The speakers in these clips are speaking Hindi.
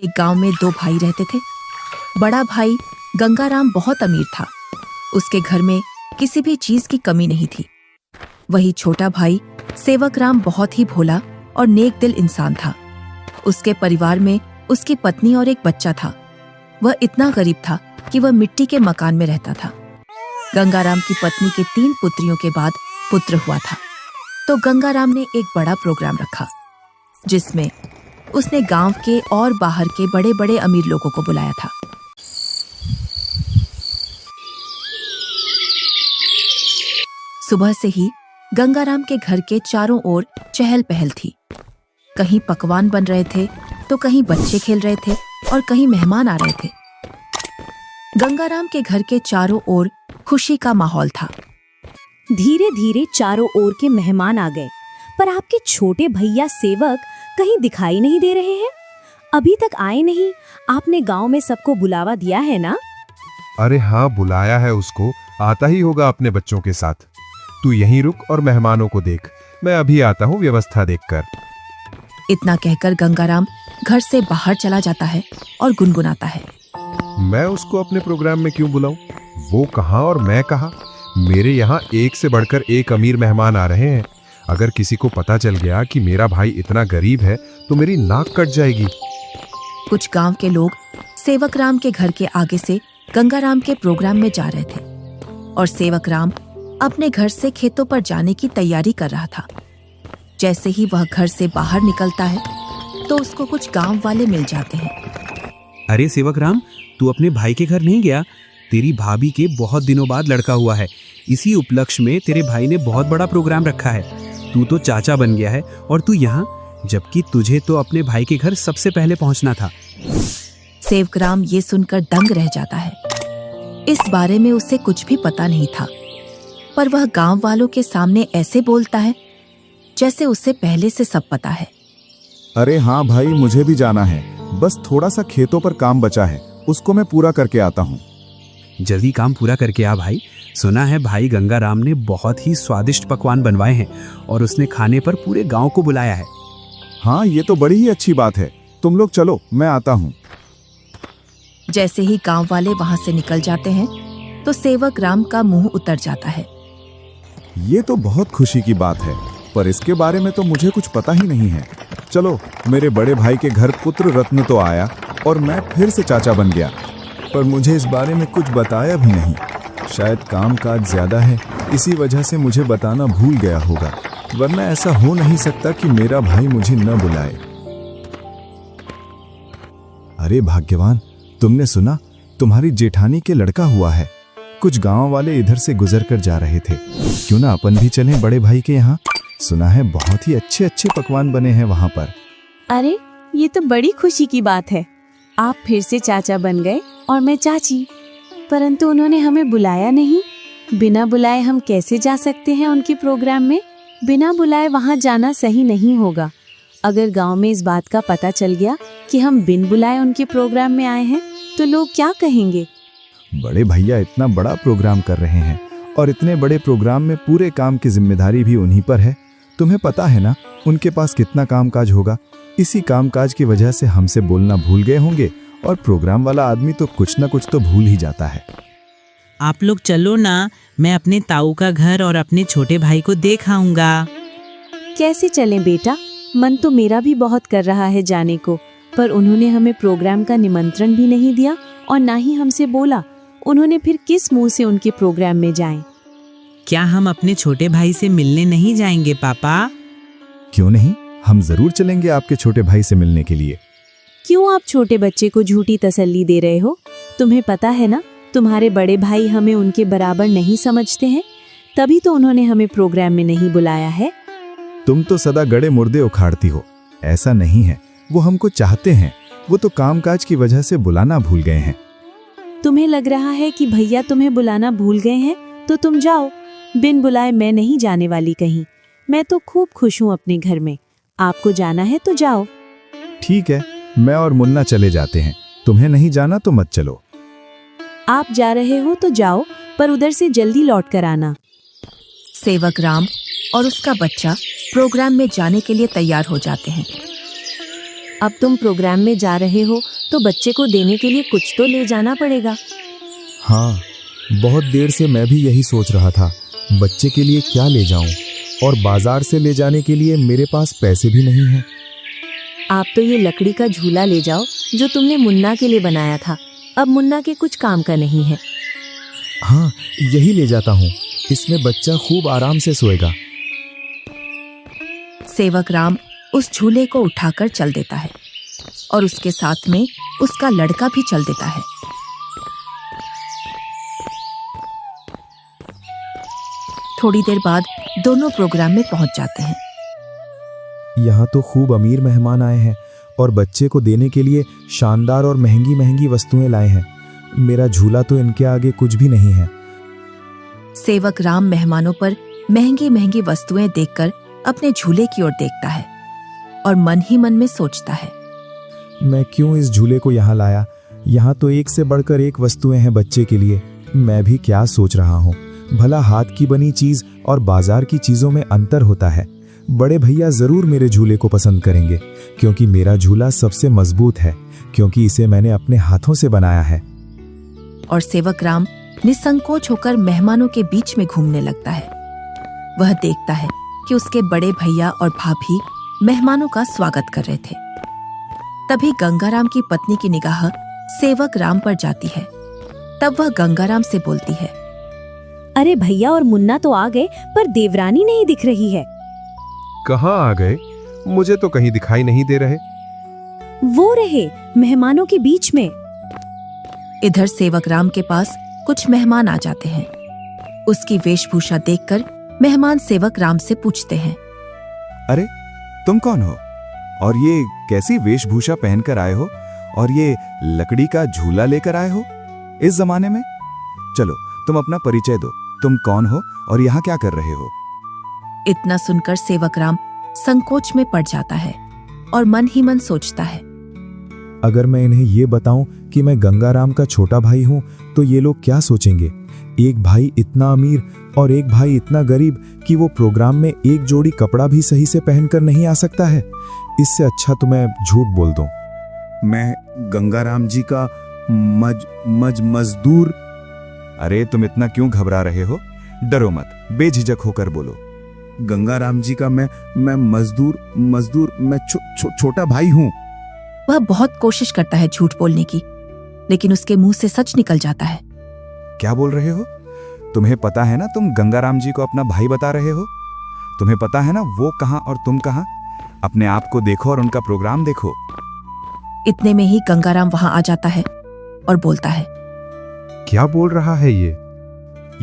एक गांव में दो भाई रहते थे। बड़ा भाई गंगाराम बहुत अमीर था। उसके घर में किसी भी चीज की कमी नहीं थी। वही छोटा भाई सेवकराम बहुत ही भोला और नेक दिल इंसान था। उसके परिवार में उसकी पत्नी और एक बच्चा था। वह इतना गरीब था कि वह मिट्टी के मकान में रहता था। गंगाराम की पत्नी के 3 पुत्रियों के बाद पुत्र हुआ था, तो गंगाराम ने एक बड़ा प्रोग्राम रखा जिसमें उसने गांव के और बाहर के बड़े बड़े अमीर लोगों को बुलाया था। सुबह से ही गंगाराम के घर के चारों ओर चहल पहल थी। कहीं पकवान बन रहे थे तो कहीं बच्चे खेल रहे थे और कहीं मेहमान आ रहे थे। गंगाराम के घर के चारों ओर खुशी का माहौल था। धीरे धीरे चारों ओर के मेहमान आ गए, पर आपके छोटे भैया सेवक कहीं दिखाई नहीं दे रहे हैं। अभी तक आए नहीं। आपने गांव में सबको बुलावा दिया है ना? अरे हाँ, बुलाया है उसको। आता ही होगा अपने बच्चों के साथ। तू यहीं रुक और मेहमानों को देख। मैं अभी आता हूँ व्यवस्था देखकर। इतना कहकर गंगाराम घर से बाहर चला जाता है और गुनगुनाता है, मैं उसको अपने प्रोग्राम में क्यों बुलाऊं? वो कहाँ और मैं कहाँ? मेरे यहाँ एक से बढ़कर एक अमीर मेहमान आ रहे हैं। अगर किसी को पता चल गया कि मेरा भाई इतना गरीब है तो मेरी नाक कट जाएगी। कुछ गांव के लोग सेवकराम के घर के आगे से गंगाराम के प्रोग्राम में जा रहे थे और सेवकराम अपने घर से खेतों पर जाने की तैयारी कर रहा था। जैसे ही वह घर से बाहर निकलता है तो उसको कुछ गांव वाले मिल जाते हैं। अरे सेवकराम, तू अपने भाई के घर नहीं गया? तेरी भाभी के बहुत दिनों बाद लड़का हुआ है। इसी उपलक्ष्य में तेरे भाई ने बहुत बड़ा प्रोग्राम रखा है। तू तो चाचा बन गया है और तू यहाँ, जबकि तुझे तो अपने भाई के घर सबसे पहले पहुँचना था। सेवकराम ये सुनकर दंग रह जाता है। इस बारे में उसे कुछ भी पता नहीं था, पर वह गांव वालों के सामने ऐसे बोलता है जैसे उसे पहले से सब पता है। अरे हाँ भाई, मुझे भी जाना है। बस थोड़ा सा खेतों पर काम बचा है, उसको मैं पूरा करके आता हूँ। जल्दी काम पूरा करके आ भाई। सुना है भाई गंगाराम ने बहुत ही स्वादिष्ट पकवान बनवाए हैं और उसने खाने पर पूरे गांव को बुलाया है। हाँ, ये तो बड़ी ही अच्छी बात है। तुम लोग चलो, मैं आता हूँ। जैसे ही गांव वाले वहां से निकल जाते हैं तो सेवकराम का मुंह उतर जाता है। ये तो बहुत खुशी की बात है, पर इसके बारे में तो मुझे कुछ पता ही नहीं है। चलो, मेरे बड़े भाई के घर पुत्र रत्न तो आया और मैं फिर से चाचा बन गया, पर मुझे इस बारे में कुछ बताया भी नहीं। शायद काम काज ज्यादा है, इसी वजह से मुझे बताना भूल गया होगा, वरना ऐसा हो नहीं सकता कि मेरा भाई मुझे न बुलाए। अरे भाग्यवान, तुमने सुना? तुम्हारी जेठानी के लड़का हुआ है। कुछ गांव वाले इधर से गुजर कर जा रहे थे। क्यों ना अपन भी चलें बड़े भाई के यहाँ? सुना है बहुत ही अच्छे अच्छे पकवान बने हैं वहाँ पर। अरे, ये तो बड़ी खुशी की बात है। आप फिर से चाचा बन गए और मैं चाची, परंतु उन्होंने हमें बुलाया नहीं। बिना बुलाए हम कैसे जा सकते हैं उनके प्रोग्राम में? बिना बुलाए वहाँ जाना सही नहीं होगा। अगर गांव में इस बात का पता चल गया कि हम बिन बुलाए उनके प्रोग्राम में आए हैं तो लोग क्या कहेंगे? बड़े भैया इतना बड़ा प्रोग्राम कर रहे हैं और इतने बड़े प्रोग्राम में पूरे काम की जिम्मेदारी भी उन्हीं पर है। तुम्हें पता है ना उनके पास कितना कामकाज होगा। इसी कामकाज की वजह से हमसे बोलना भूल गए होंगे और प्रोग्राम वाला आदमी तो कुछ ना कुछ तो भूल ही जाता है। आप लोग चलो ना, मैं अपने ताऊ का घर और अपने छोटे भाई को देख आऊंगा। कैसे चलें बेटा? मन तो मेरा भी बहुत कर रहा है जाने को, पर उन्होंने हमें प्रोग्राम का निमंत्रण भी नहीं दिया और ना ही हमसे बोला। उन्होंने फिर किस मुंह से उनके प्रोग्राम में जाएं? क्या हम अपने छोटे भाई से मिलने नहीं जाएंगे पापा? क्यों नहीं, हम जरूर चलेंगे आपके छोटे भाई से मिलने के लिए। क्यों आप छोटे बच्चे को झूठी तसल्ली दे रहे हो? तुम्हें पता है ना, तुम्हारे बड़े भाई हमें उनके बराबर नहीं समझते हैं, तभी तो उन्होंने हमें प्रोग्राम में नहीं बुलाया है। तुम तो सदा गड़े मुर्दे उखाड़ती हो। ऐसा नहीं है, वो हमको चाहते हैं। वो तो कामकाज की वजह से बुलाना भूल गए हैं। तुम्हें लग रहा है कि भैया तुम्हें बुलाना भूल गए हैं तो तुम जाओ। बिन बुलाए मैं नहीं जाने वाली कहीं। मैं तो खूब खुश हूँ अपने घर में। आपको जाना है तो जाओ। ठीक है, मैं और मुन्ना चले जाते हैं। तुम्हें नहीं जाना तो मत चलो। आप जा रहे हो तो जाओ, पर उधर से जल्दी लौट कर आना। सेवकराम और उसका बच्चा प्रोग्राम में जाने के लिए तैयार हो जाते हैं। अब तुम प्रोग्राम में जा रहे हो तो बच्चे को देने के लिए कुछ तो ले जाना पड़ेगा। हाँ, बहुत देर से मैं भी यही सोच रहा था, बच्चे के लिए क्या ले जाऊं, और बाजार से ले जाने के लिए मेरे पास पैसे भी नहीं हैं। आप तो ये लकड़ी का झूला ले जाओ जो तुमने मुन्ना के लिए बनाया था। अब मुन्ना के कुछ काम का नहीं है। हाँ, यही ले जाता हूँ, इसमें बच्चा खूब आराम से सोएगा। सेवक राम उस झूले को उठाकर चल देता है और उसके साथ में उसका लड़का भी चल देता है। थोड़ी देर बाद दोनों प्रोग्राम में पहुंच जाते हैं। यहाँ तो खूब अमीर मेहमान आए हैं और बच्चे को देने के लिए शानदार और महंगी महंगी वस्तुएं लाए हैं। मेरा झूला तो इनके आगे कुछ भी नहीं है। सेवक राम मेहमानों पर महंगी महंगी वस्तुएं देखकर अपने झूले की ओर देखता है और मन ही मन में सोचता है, मैं क्यों इस झूले को यहाँ लाया? यहाँ तो एक से बढ़कर एक वस्तुएं हैं बच्चे के लिए। मैं भी क्या सोच रहा हूँ, भला हाथ की बनी चीज और बाजार की चीजों में अंतर होता है। बड़े भैया जरूर मेरे झूले को पसंद करेंगे, क्योंकि मेरा झूला सबसे मजबूत है, क्योंकि इसे मैंने अपने हाथों से बनाया है। और सेवक राम निसंकोच होकर मेहमानों के बीच में घूमने लगता है। वह देखता है कि उसके बड़े भैया और भाभी मेहमानों का स्वागत कर रहे थे। तभी गंगाराम की पत्नी की निगाह सेवक राम पर जाती है। तब वह गंगाराम से बोलती है, अरे भैया और मुन्ना तो आ गए, पर देवरानी नहीं दिख रही है। कहाँ आ गए? मुझे तो कहीं दिखाई नहीं दे रहे। वो रहे मेहमानों के बीच में। इधर सेवक राम के पास कुछ मेहमान आ जाते हैं। उसकी वेशभूषा देखकर मेहमान सेवक राम से पूछते हैं, अरे तुम कौन हो, और ये कैसी वेशभूषा पहनकर आए हो, और ये लकड़ी का झूला लेकर आए हो इस जमाने में? चलो तुम अपना परिचय दो, तुम कौन हो और यहाँ क्या कर रहे हो? इतना सुनकर सेवक राम संकोच में पड़ जाता है और मन ही मन सोचता है, अगर मैं इन्हें ये बताऊं कि मैं गंगाराम का छोटा भाई हूं तो ये लोग क्या सोचेंगे? एक भाई इतना अमीर और एक भाई इतना गरीब कि वो प्रोग्राम में एक जोड़ी कपड़ा भी सही से पहनकर नहीं आ सकता है। इससे अच्छा तो मैं झूठ बोल दूं। मैं गंगाराम जी का मजदूर। अरे तुम इतना क्यों घबरा रहे हो? डरो मत, बेझिझक होकर बोलो। गंगाराम जी का मैं मजदूर मैं छोटा भाई हूँ। वह बहुत कोशिश करता है झूठ बोलने की, लेकिन उसके मुंह से सच निकल जाता है। क्या बोल रहे हो? तुम्हें पता है ना तुम गंगाराम जी को अपना भाई बता रहे हो? तुम्हें पता है ना वो कहाँ और तुम कहाँ? अपने आप को देखो और उनका प्रोग्राम देखो। इतने में ही गंगाराम वहां आ जाता है और बोलता है, क्या बोल रहा है ये?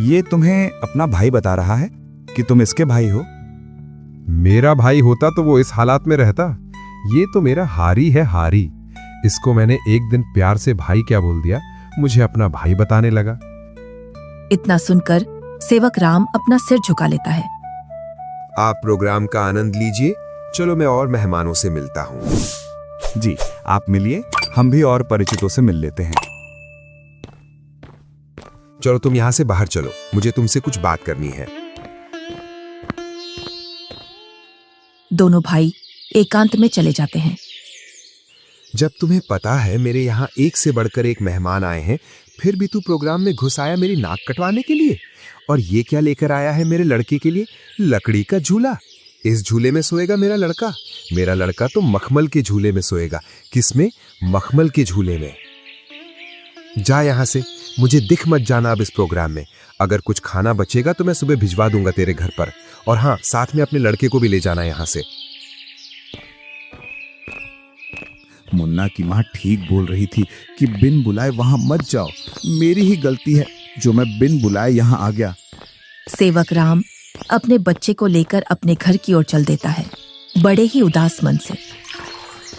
ये तुम्हें अपना भाई बता रहा है कि तुम इसके भाई हो। मेरा भाई होता तो वो इस हालात में रहता। ये तो मेरा हारी है, हारी। इसको मैंने एक दिन प्यार से भाई क्या बोल दिया, मुझे अपना भाई बताने लगा। इतना सुनकर सेवक राम अपना सिर झुका लेता है। आप प्रोग्राम का आनंद लीजिए, चलो मैं और मेहमानों से मिलता हूँ। जी आप मिलिए, हम भी और परिचितों से मिल लेते हैं। चलो तुम यहाँ से बाहर चलो, मुझे तुमसे कुछ बात करनी है। दोनों भाई एकांत में चले जाते हैं। जब तुम्हें पता है मेरे यहाँ एक से बढ़कर एक मेहमान आए हैं, फिर भी तू प्रोग्राम में घुस आया मेरी नाक कटवाने के लिए। और ये क्या लेकर आया है मेरे लड़के के लिए? लकड़ी का झूला। इस झूले में सोएगा मेरा लड़का। मेरा लड़का तो मखमल के झूले में सोएगा। किसमें? मखमल के झूले में। जा यहाँ से, मुझे दिख मत जाना अब इस प्रोग्राम में। अगर कुछ खाना बचेगा तो मैं सुबह भिजवा दूंगा तेरे घर पर। और हाँ, साथ में अपने लड़के को भी ले जाना यहाँ से। मुन्ना की माँ ठीक बोल रही थी कि बिन बुलाए वहां मत जाओ। मेरी ही गलती है जो मैं बिन बुलाए यहाँ आ गया। सेवक राम अपने बच्चे को लेकर अपने घर की ओर चल देता है, बड़े ही उदास मन से।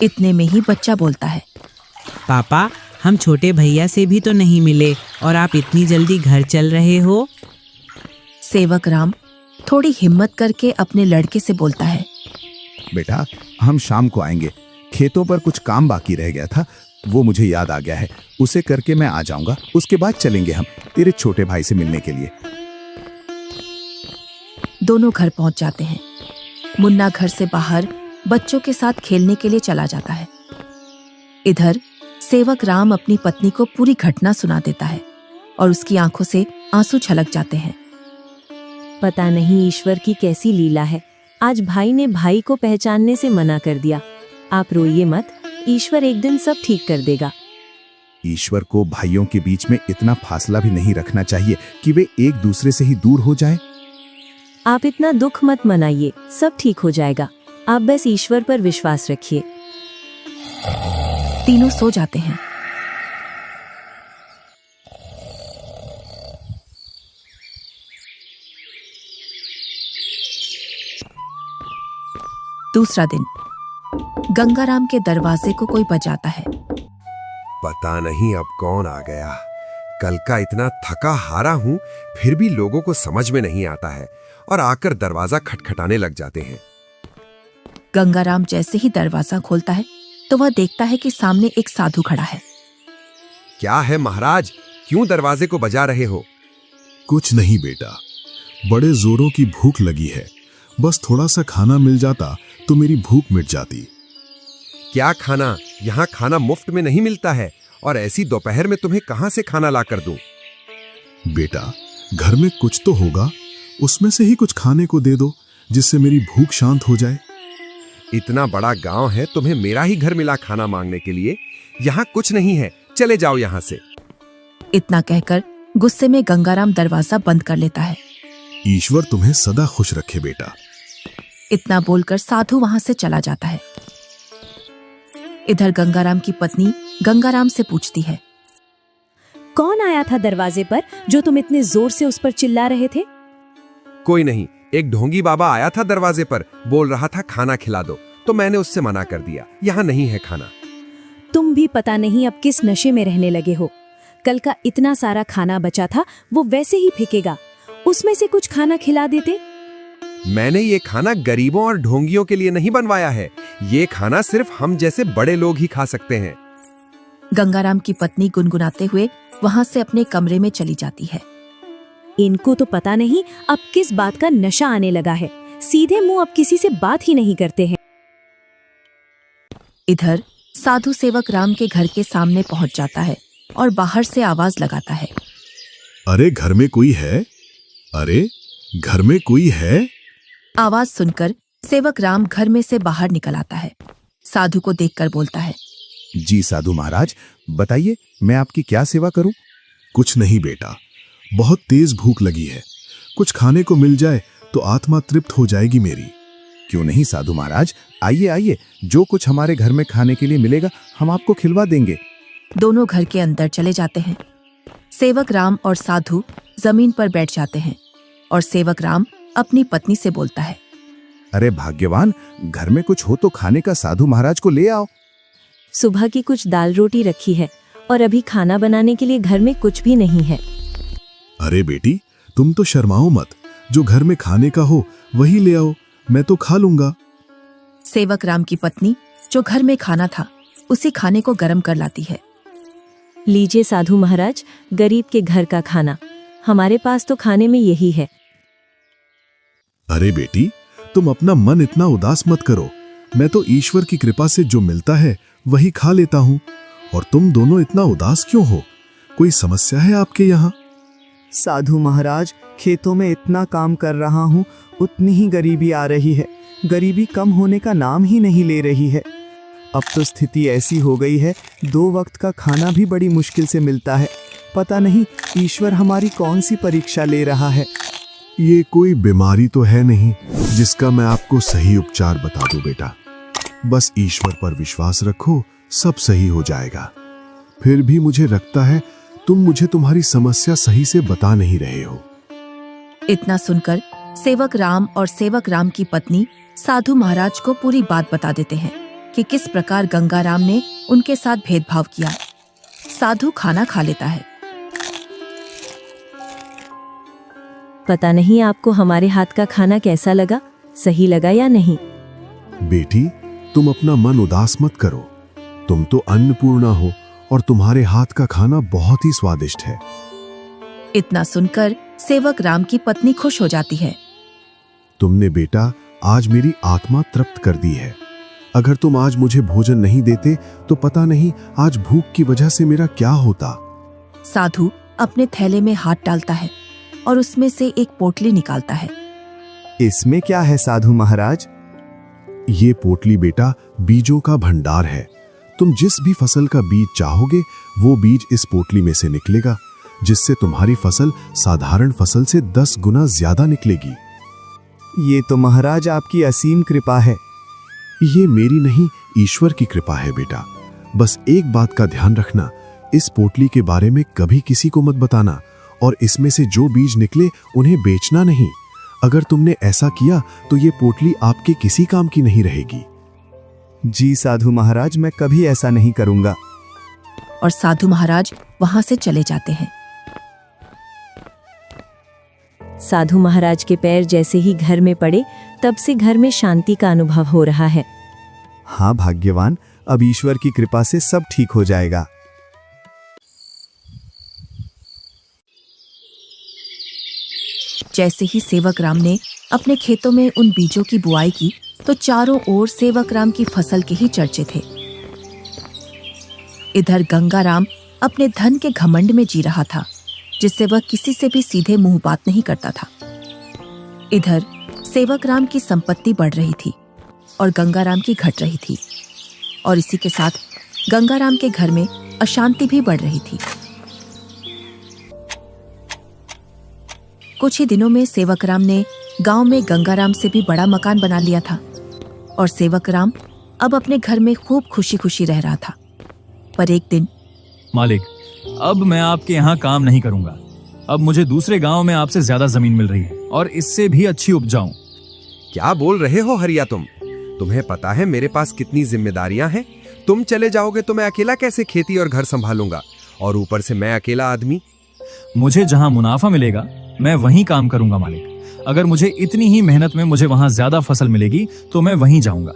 इतने में ही बच्चा बोलता है, पापा, हम छोटे भैया से भी तो नहीं मिले और आप इतनी जल्दी घर चल रहे हो। सेवक राम थोड़ी हिम्मत करके अपने लड़के से बोलता है, बेटा हम शाम को आएंगे। खेतों पर कुछ काम बाकी रह गया था, वो मुझे याद आ गया है। उसे करके मैं आ जाऊंगा। उसके बाद चलेंगे हम तेरे छोटे भाई से मिलने के लिए। दोनों घर पहुंच जाते हैं। मुन्ना घर से बाहर बच्चों के साथ खेलने के लिए चला जाता है। इधर सेवक राम अपनी पत्नी को पूरी घटना सुना देता है और उसकी आंखों से आंसू छलक जाते हैं। पता नहीं ईश्वर की कैसी लीला है, आज भाई ने भाई को पहचानने से मना कर दिया। आप रोइए मत, ईश्वर एक दिन सब ठीक कर देगा। ईश्वर को भाइयों के बीच में इतना फासला भी नहीं रखना चाहिए कि वे एक दूसरे से ही दूर हो जाएं। आप इतना दुख मत मनाइए, सब ठीक हो जाएगा। आप बस ईश्वर पर विश्वास रखिए। तीनों सो जाते हैं। दूसरा दिन गंगाराम के दरवाजे को कोई बजाता है। पता नहीं अब कौन आ गया। कल का इतना थका हारा हूं, फिर भी लोगों को समझ में नहीं आता है और आकर दरवाजा खटखटाने लग जाते हैं। गंगाराम जैसे ही दरवाजा खोलता है तो वह देखता है कि सामने एक साधु खड़ा है। क्या है महाराज, क्यों दरवाजे को बजा रहे हो? कुछ नहीं बेटा, बड़े जोरों की भूख लगी है। बस थोड़ा सा खाना मिल जाता तो मेरी भूख मिट जाती। क्या खाना? यहाँ खाना मुफ्त में नहीं मिलता है और ऐसी दोपहर में तुम्हें कहां से खाना ला कर दूं? बेटा, घर में कुछ तो होगा, उसमें से ही कुछ खाने को दे दो जिससे मेरी भूख शांत हो जाए। इतना बड़ा गांव है, तुम्हें मेरा ही घर मिला खाना मांगने के लिए? यहाँ कुछ नहीं है, चले जाओ यहाँ से। इतना कहकर गुस्से में गंगाराम दरवाजा बंद कर लेता है। ईश्वर तुम्हें सदा खुश रखे बेटा। इतना बोलकर साधु वहां से चला जाता है। इधर गंगाराम की पत्नी गंगाराम से पूछती है, कौन आया था दरवाजे पर जो तुम इतने जोर से उस पर चिल्ला रहे थे? कोई नहीं, एक ढोंगी बाबा आया था दरवाजे पर, बोल रहा था खाना खिला दो, तो मैंने उससे मना कर दिया, यहाँ नहीं है खाना। तुम भी पता नहीं अब किस नशे में रहने लगे हो। कल का इतना सारा खाना बचा था, वो वैसे ही फेंकेगा। उसमें से कुछ खाना खिला देते। मैंने ये खाना गरीबों और ढोंगियों के लिए नहीं बनवाया है। ये खाना सिर्फ हम जैसे बड़े लोग ही खा सकते हैं। गंगाराम की पत्नी गुनगुनाते हुए वहां से अपने कमरे में चली जाती है। इनको तो पता नहीं अब किस बात का नशा आने लगा है, सीधे मुंह अब किसी से बात ही नहीं करते हैं। इधर साधु सेवक राम के घर के सामने पहुंच जाता है और बाहर से आवाज लगाता है, अरे घर में कोई है? अरे घर में कोई है? आवाज सुनकर सेवक राम घर में से बाहर निकल आता है। साधु को देखकर बोलता है, जी साधु महाराज, बताइए मैं आपकी क्या सेवा करूं? कुछ नहीं बेटा, बहुत तेज भूख लगी है, कुछ खाने को मिल जाए तो आत्मा तृप्त हो जाएगी मेरी। क्यों नहीं साधु महाराज, आइए आइए, जो कुछ हमारे घर में खाने के लिए मिलेगा हम आपको खिलवा देंगे। दोनों घर के अंदर चले जाते हैं। सेवक राम और साधु जमीन पर बैठ जाते हैं और सेवक राम अपनी पत्नी से बोलता है, अरे भाग्यवान, घर में कुछ हो तो खाने का साधु महाराज को ले आओ। सुबह की कुछ दाल रोटी रखी है और अभी खाना बनाने के लिए घर में कुछ भी नहीं है। अरे बेटी, तुम तो शर्माओ मत, जो घर में खाने का हो वही ले आओ, मैं तो खा लूंगा। सेवक राम की पत्नी जो घर में खाना था उसी खाने को गर्म कर लाती है। लीजिए साधु महाराज, गरीब के घर का खाना, हमारे पास तो खाने में यही है। अरे बेटी, तुम अपना मन इतना उदास मत करो, मैं तो ईश्वर की कृपा से जो मिलता है वही खा लेता हूँ। और तुम दोनों इतना उदास क्यों हो? कोई समस्या है आपके यहाँ? साधु महाराज, खेतों में इतना काम कर रहा हूँ, उतनी ही गरीबी आ रही है। गरीबी कम होने का नाम ही नहीं ले रही है। अब तो स्थिति ऐसी हो गई है, 2 वक्त का खाना भी बड़ी मुश्किल से मिलता है। पता नहीं ईश्वर हमारी कौन सी परीक्षा ले रहा है। ये कोई बीमारी तो है नहीं जिसका मैं आपको सही उपचार बता दूं बेटा। बस ईश्वर पर विश्वास रखो, सब सही हो जाएगा। फिर भी मुझे लगता है तुम मुझे तुम्हारी समस्या सही से बता नहीं रहे हो। इतना सुनकर सेवक राम और सेवक राम की पत्नी साधु महाराज को पूरी बात बता देते हैं कि किस प्रकार गंगाराम ने उनके साथ भेदभाव किया। साधु खाना खा लेता है। पता नहीं आपको हमारे हाथ का खाना कैसा लगा, सही लगा या नहीं? बेटी, तुम अपना मन उदास मत करो। तुम तो अन्नपूर्णा हो और तुम्हारे हाथ का खाना बहुत ही स्वादिष्ट है। इतना सुनकर सेवक राम की पत्नी खुश हो जाती है। तुमने बेटा आज मेरी आत्मा तृप्त कर दी है। अगर तुम आज मुझे भोजन नहीं देते तो पता नहीं आज भूख की वजह से मेरा क्या होता। साधु अपने थैले में हाथ डालता है और उसमें से एक पोटली निकालता है। इसमें क्या है साधु महाराज? ये पोटली बेटा बीजों का भंडार है। तुम जिस भी फसल का बीज चाहोगे वो बीज इस पोटली में से निकलेगा, जिससे तुम्हारी फसल साधारण फसल से 10 गुना ज्यादा निकलेगी। ये तो महाराज आपकी असीम कृपा है। ये मेरी नहीं, ईश्वर की कृपा है बेटा। बस एक बात का ध्यान रखना, इस पोटली के बारे में कभी किसी को मत बताना और इसमें से जो बीज निकले उन्हें बेचना नहीं। अगर तुमने ऐसा किया तो ये पोटली आपके किसी काम की नहीं रहेगी। जी साधु महाराज, मैं कभी ऐसा नहीं करूंगा। और साधु महाराज वहां से चले जाते हैं। साधु महाराज के पैर जैसे ही घर में पड़े तब से घर में शांति का अनुभव हो रहा है। हाँ भाग्यवान, अब ईश्वर की कृपा से सब ठीक हो जाएगा। जैसे ही सेवक राम ने अपने खेतों में उन बीजों की बुआई की तो चारों ओर सेवक राम की फसल के ही चर्चे थे। इधर गंगाराम अपने धन के घमंड में जी रहा था, जिससे वह किसी से भी सीधे मुंह बात नहीं करता था। इधर सेवक राम की संपत्ति बढ़ रही थी और गंगाराम की घट रही थी, और इसी के साथ गंगाराम के घर में अशांति भी बढ़ रही थी। कुछ ही दिनों में सेवक राम ने गांव में गंगाराम से भी बड़ा मकान बना लिया था और सेवक राम अब अपने घर में खूब खुशी खुशी रह रहा था। पर एक दिन, मालिक, अब मैं आपके यहाँ काम नहीं करूंगा। अब मुझे दूसरे गांव में आपसे ज्यादा जमीन मिल रही है और इससे भी अच्छी उपजाऊ। क्या बोल रहे हो हरिया तुम? तुम्हें पता है मेरे पास कितनी जिम्मेदारियां हैं? तुम चले जाओगे तो मैं अकेला कैसे खेती और घर संभालूंगा, और ऊपर से मैं अकेला आदमी। मुझे जहाँ मुनाफा मिलेगा मैं वहीं काम करूंगा मालिक। अगर मुझे इतनी ही मेहनत में मुझे वहां ज्यादा फसल मिलेगी तो मैं वहीं जाऊंगा।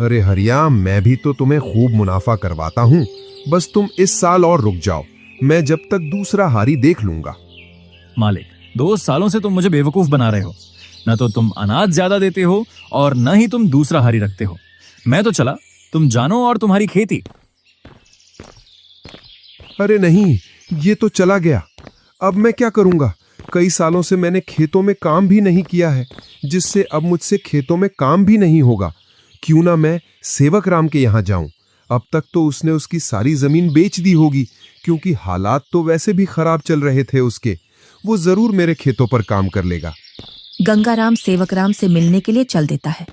अरे हरिया, मैं भी तो तुम्हें खूब मुनाफा करवाता हूँ। बस तुम इस साल और रुक जाओ, मैं जब तक दूसरा हारी देख लूंगा। मालिक, 2 सालों से तुम मुझे बेवकूफ बना रहे हो। न तो तुम अनाज ज्यादा देते हो और न ही तुम दूसरा हारी रखते हो। मैं तो चला, तुम जानो और तुम्हारी खेती। अरे नहीं, ये तो चला गया। अब मैं क्या करूंगा? कई सालों से मैंने खेतों में काम भी नहीं किया है, जिससे अब मुझसे खेतों में काम भी नहीं होगा। क्यों ना मैं सेवक राम के यहाँ जाऊं। अब तक तो उसने उसकी सारी जमीन बेच दी होगी, क्योंकि हालात तो वैसे भी खराब चल रहे थे उसके। वो जरूर मेरे खेतों पर काम कर लेगा। गंगाराम सेवक राम से मिलने के लिए चल देता है।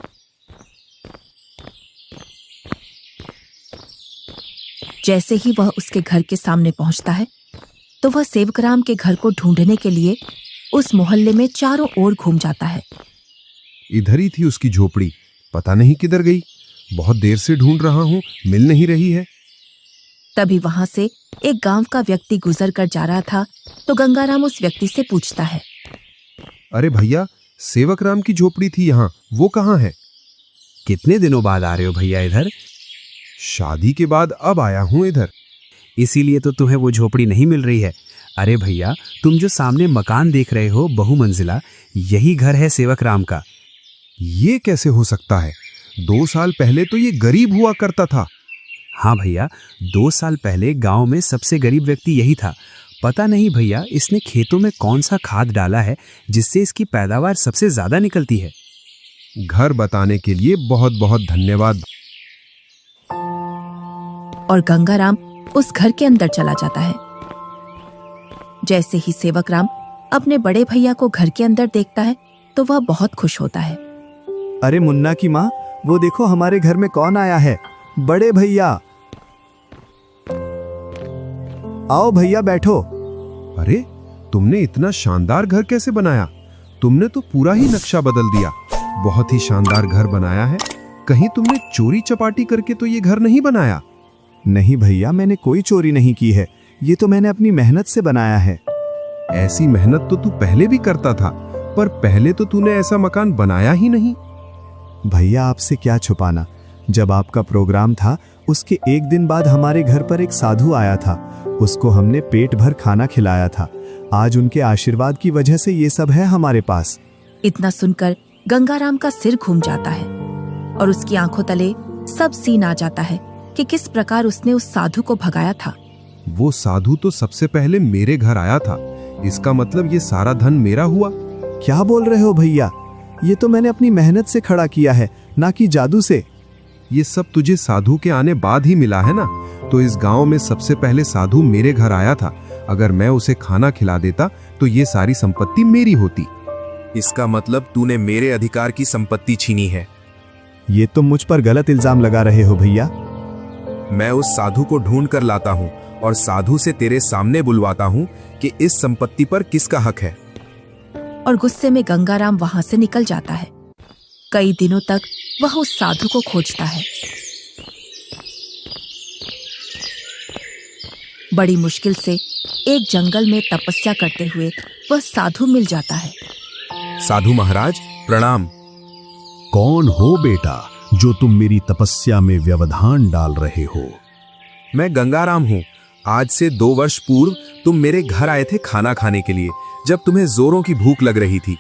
जैसे ही वह उसके घर के सामने पहुंचता है तो वह सेवक राम के घर को ढूंढने के लिए उस मोहल्ले में चारों ओर घूम जाता है। इधर ही थी उसकी झोपड़ी, पता नहीं किधर गई। बहुत देर से ढूंढ रहा हूं, मिल नहीं रही है। तभी वहां से एक गांव का व्यक्ति गुजर कर जा रहा था तो गंगाराम उस व्यक्ति से पूछता है, अरे भैया, सेवक राम की झोपड़ी थी यहाँ, वो कहाँ है? कितने दिनों बाद आ रहे हो भैया इधर? शादी के बाद अब आया हूँ इधर। इसीलिए तो तुम्हें वो झोपड़ी नहीं मिल रही है। अरे भैया, तुम जो सामने मकान देख रहे हो बहुमंजिला, यही घर है सेवक राम का। ये कैसे हो सकता है? 2 साल पहले तो ये गरीब हुआ करता था। हाँ भैया, 2 साल पहले गांव में सबसे गरीब व्यक्ति यही था। पता नहीं भैया, इसने खेतों में कौन सा खाद डाला है जिससे इसकी पैदावार सबसे ज्यादा निकलती है। घर बताने के लिए बहुत बहुत धन्यवाद। और गंगाराम उस घर के अंदर चला जाता है। जैसे ही सेवक राम अपने बड़े भैया को घर के अंदर देखता है तो वह बहुत खुश होता है। अरे मुन्ना की माँ, वो देखो हमारे घर में कौन आया है। बड़े भैया, आओ भैया बैठो। अरे, तुमने इतना शानदार घर कैसे बनाया? तुमने तो पूरा ही नक्शा बदल दिया। बहुत ही शानदार घर बनाया है। कहीं तुमने चोरी चपाटी करके तो ये घर नहीं बनाया? नहीं भैया, मैंने कोई चोरी नहीं की है। ये तो मैंने अपनी मेहनत से बनाया है। ऐसी मेहनत तो तू पहले भी करता था, पर पहले तो तूने ऐसा मकान बनाया ही नहीं। भैया, आपसे क्या छुपाना, जब आपका प्रोग्राम था उसके एक दिन बाद हमारे घर पर एक साधु आया था। उसको हमने पेट भर खाना खिलाया था। आज उनके आशीर्वाद की वजह से ये सब है हमारे पास। इतना सुनकर गंगाराम का सिर घूम जाता है और उसकी आंखों तले सब सीन आ जाता है कि किस प्रकार उसने उस साधु को भगाया था। वो साधु तो सबसे पहले मेरे घर आया था, इसका मतलब ये सारा धन मेरा हुआ। क्या बोल रहे हो भैया? ये तो मैंने अपनी मेहनत से खड़ा किया है, ना कि जादू से। ये सब तुझे साधु के आने बाद ही मिला है ना? तो इस गांव में सबसे पहले साधु मेरे घर आया था। अगर मैं उसे खाना खिला देता तो ये सारी संपत्ति मेरी होती। इसका मतलब तूने मेरे अधिकार की संपत्ति छीनी है। ये तो मुझ पर गलत इल्जाम लगा रहे हो भैया। मैं उस साधु को ढूंढ कर लाता हूँ और साधु से तेरे सामने बुलवाता हूँ कि इस संपत्ति पर किसका हक है। और गुस्से में गंगाराम वहां से निकल जाता है। कई दिनों तक वह उस साधु को खोजता है। बड़ी मुश्किल से एक जंगल में तपस्या करते हुए वह साधु मिल जाता है। साधु महाराज प्रणाम। कौन हो बेटा जो तुम मेरी तपस्या में व्यवधान डाल रहे हो? मैं गंगाराम हूँ। आज से 2 वर्ष पूर्व तुम मेरे घर आए थे खाना खाने के लिए, जब तुम्हें जोरों की भूख लग रही थी।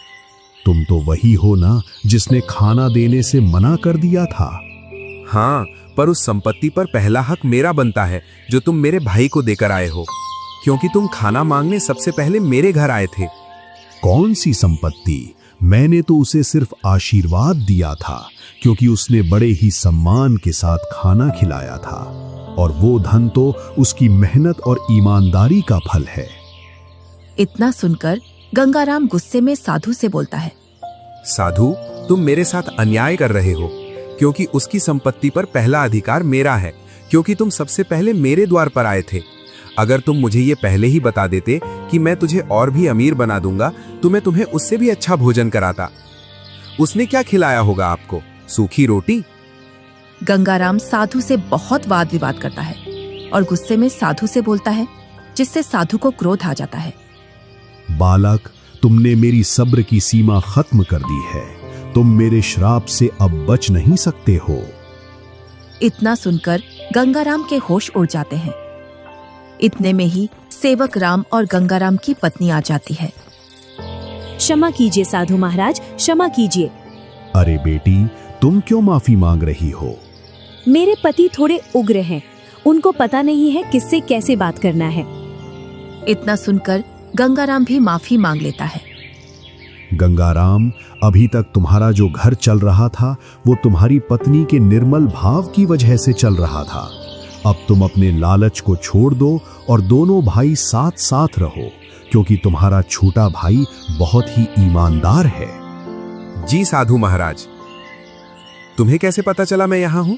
तुम तो वही हो ना जिसने खाना देने से मना कर दिया था? हाँ, पर उस संपत्ति पर पहला हक मेरा बनता है जो तुम मेरे भाई को देकर आए हो, क्योंकि तुम खाना मांगने सबसे पहले मेरे घर आए थे। कौन सी संपत्ति? मैंने तो उसे सिर्फ आशीर्वाद दिया था, क्योंकि उसने बड़े ही सम्मान के साथ खाना खिलाया था, और वो धन तो उसकी मेहनत और ईमानदारी का फल है। इतना सुनकर गंगाराम गुस्से में साधु से बोलता है, साधु, तुम मेरे साथ अन्याय कर रहे हो, क्योंकि उसकी संपत्ति पर पहला अधिकार मेरा है, क्योंकि तुम सबसे पहले मेरे द्वार पर आए थे। अगर तुम मुझे ये पहले ही बता देते कि मैं तुझे और भी अमीर बना दूंगा तो मैं तुम्हें उससे भी अच्छा भोजन कराता। उसने क्या खिलाया होगा आपको? सूखी रोटी? गंगाराम साधु से बहुत वाद विवाद करता है और गुस्से में साधु से बोलता है, जिससे साधु को क्रोध आ जाता है। बालक, तुमने मेरी सब्र की सीमा खत्म कर दी है। तुम मेरे श्राप से अब बच नहीं सकते हो। इतना सुनकर गंगाराम के होश उड़ जाते हैं। इतने में ही सेवक राम और गंगाराम की पत्नी आ जाती है। क्षमा कीजिए साधु महाराज, क्षमा कीजिए। अरे बेटी, तुम क्यों माफी मांग रही हो? मेरे पति थोड़े उग्र हैं, उनको पता नहीं है किससे कैसे बात करना है। इतना सुनकर गंगाराम भी माफी मांग लेता है। गंगाराम, अभी तक तुम्हारा जो घर चल रहा था वो तुम्हारी पत्नी के निर्मल भाव की वजह से चल रहा था। अब तुम अपने लालच को छोड़ दो और दोनों भाई साथ साथ रहो, क्योंकि तुम्हारा छोटा भाई बहुत ही ईमानदार है। जी साधु महाराज। तुम्हें कैसे पता चला मैं यहाँ हूँ?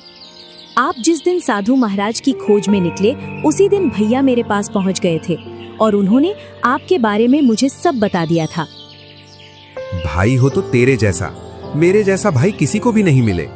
आप जिस दिन साधु महाराज की खोज में निकले उसी दिन भैया मेरे पास पहुँच गए थे और उन्होंने आपके बारे में मुझे सब बता दिया था। भाई हो तो तेरे जैसा, मेरे जैसा भाई किसी को भी नहीं मिले।